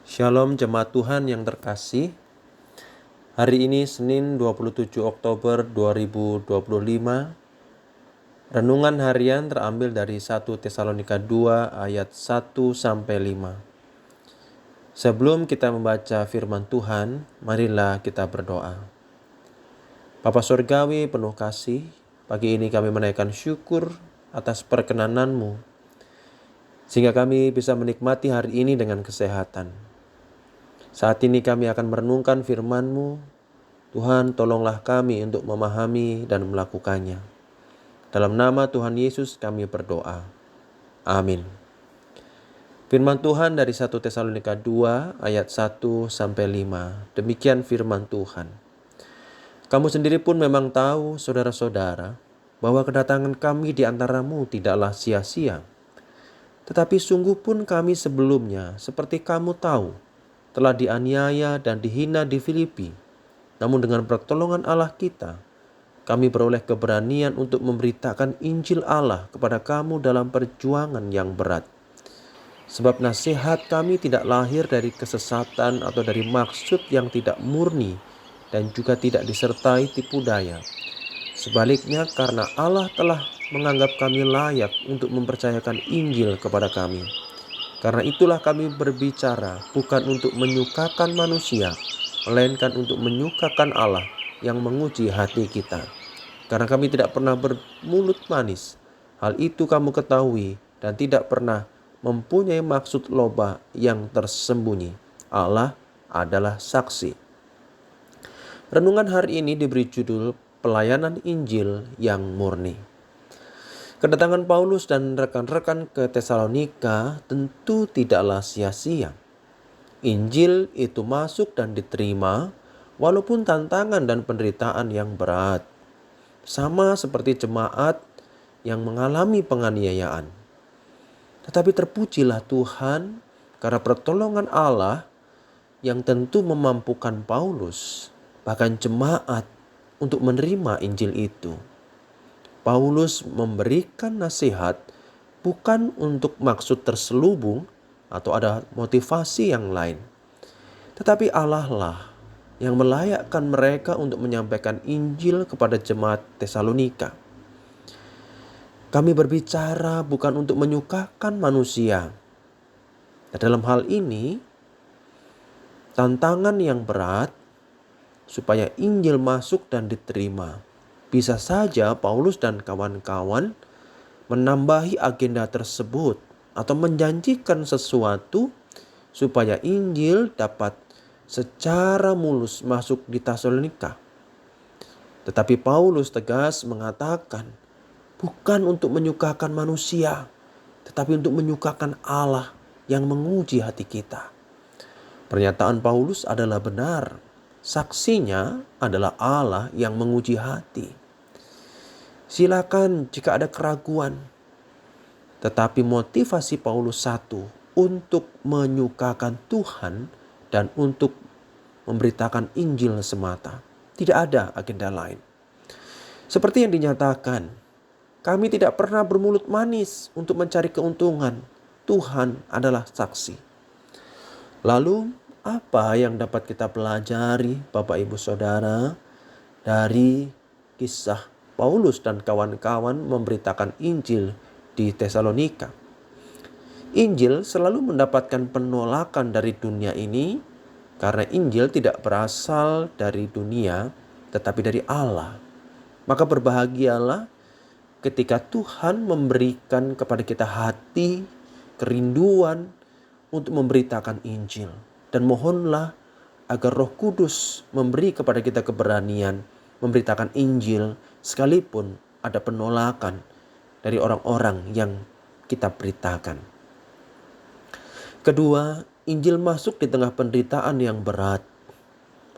Shalom jemaat Tuhan yang terkasih. Hari ini Senin 27 Oktober 2025. Renungan harian terambil dari 1 Tesalonika 2 ayat 1 sampai 5. Sebelum kita membaca firman Tuhan, marilah kita berdoa. Bapa Surgawi penuh kasih, pagi ini kami menaikkan syukur atas perkenanan-Mu, sehingga kami bisa menikmati hari ini dengan kesehatan. Saat ini kami akan merenungkan firman-Mu. Tuhan, tolonglah kami untuk memahami dan melakukannya. Dalam nama Tuhan Yesus kami berdoa. Amin. Firman Tuhan dari 1 Tesalonika 2 ayat 1 sampai 5. Demikian firman Tuhan. Kamu sendiri pun memang tahu, saudara-saudara, bahwa kedatangan kami di antaramu tidaklah sia-sia. Tetapi sungguh pun kami sebelumnya, seperti kamu tahu, telah dianiaya dan dihina di Filipi. Namun dengan pertolongan Allah kita, kami beroleh keberanian untuk memberitakan Injil Allah kepada kamu dalam perjuangan yang berat. Sebab nasihat kami tidak lahir dari kesesatan atau dari maksud yang tidak murni dan juga tidak disertai tipu daya. Sebaliknya, karena Allah telah menganggap kami layak untuk mempercayakan Injil kepada kami. Karena itulah kami berbicara bukan untuk menyukakan manusia, melainkan untuk menyukakan Allah yang menguji hati kita. Karena kami tidak pernah bermulut manis, hal itu kamu ketahui, dan tidak pernah mempunyai maksud loba yang tersembunyi. Allah adalah saksi. Renungan hari ini diberi judul Pelayanan Injil yang Murni. Kedatangan Paulus dan rekan-rekan ke Tesalonika tentu tidaklah sia-sia. Injil itu masuk dan diterima walaupun tantangan dan penderitaan yang berat. Sama seperti jemaat yang mengalami penganiayaan. Tetapi terpujilah Tuhan karena pertolongan Allah yang tentu memampukan Paulus, bahkan jemaat, untuk menerima Injil itu. Paulus memberikan nasihat bukan untuk maksud terselubung atau ada motivasi yang lain. Tetapi Allah lah yang melayakkan mereka untuk menyampaikan Injil kepada jemaat Tesalonika. Kami berbicara bukan untuk menyukakan manusia. Nah, dalam hal ini, tantangan yang berat supaya Injil masuk dan diterima. Bisa saja Paulus dan kawan-kawan menambahi agenda tersebut atau menjanjikan sesuatu supaya Injil dapat secara mulus masuk di Tesalonika. Tetapi Paulus tegas mengatakan, bukan untuk menyukakan manusia, tetapi untuk menyukakan Allah yang menguji hati kita. Pernyataan Paulus adalah benar. Saksinya adalah Allah yang menguji hati. Silakan jika ada keraguan. Tetapi motivasi Paulus satu, untuk menyukakan Tuhan dan untuk memberitakan Injil semata. Tidak ada agenda lain. Seperti yang dinyatakan, kami tidak pernah bermulut manis untuk mencari keuntungan. Tuhan adalah saksi. Lalu, apa yang dapat kita pelajari, Bapak Ibu Saudara, dari kisah Paulus dan kawan-kawan memberitakan Injil di Tesalonika? Injil selalu mendapatkan penolakan dari dunia ini karena Injil tidak berasal dari dunia tetapi dari Allah. Maka berbahagialah ketika Tuhan memberikan kepada kita hati, kerinduan untuk memberitakan Injil. Dan mohonlah agar Roh Kudus memberi kepada kita keberanian memberitakan Injil sekalipun ada penolakan dari orang-orang yang kita beritakan. Kedua, Injil masuk di tengah penderitaan yang berat.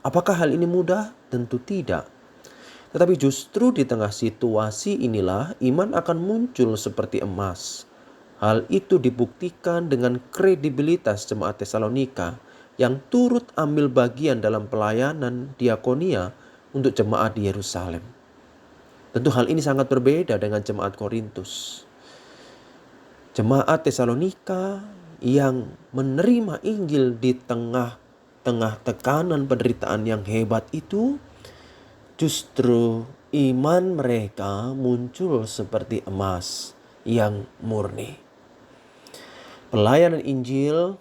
Apakah hal ini mudah? Tentu tidak. Tetapi justru di tengah situasi inilah iman akan muncul seperti emas. Hal itu dibuktikan dengan kredibilitas jemaat Tesalonika yang turut ambil bagian dalam pelayanan diakonia untuk jemaat di Yerusalem. Tentu hal ini sangat berbeda dengan jemaat Korintus. Jemaat Tesalonika yang menerima Injil di tengah-tengah tekanan penderitaan yang hebat itu, justru iman mereka muncul seperti emas yang murni. Pelayanan Injil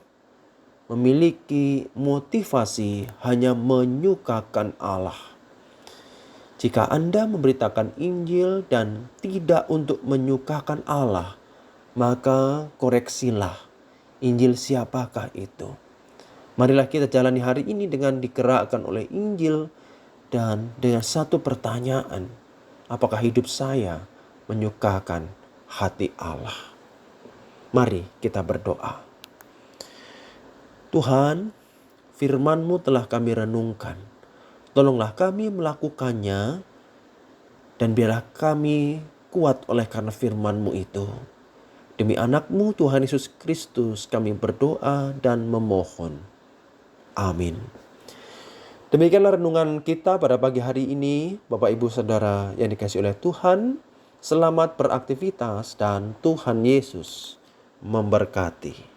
memiliki motivasi hanya menyukakan Allah. Jika Anda memberitakan Injil dan tidak untuk menyukakan Allah, maka koreksilah Injil siapakah itu. Marilah kita jalani hari ini dengan digerakkan oleh Injil dan dengan satu pertanyaan, apakah hidup saya menyukakan hati Allah? Mari kita berdoa. Tuhan, firman-Mu telah kami renungkan. Tolonglah kami melakukannya dan biarlah kami kuat oleh karena firman-Mu itu. Demi anak-Mu Tuhan Yesus Kristus kami berdoa dan memohon. Amin. Demikianlah renungan kita pada pagi hari ini. Bapak Ibu Saudara yang dikasihi oleh Tuhan, selamat beraktivitas dan Tuhan Yesus memberkati.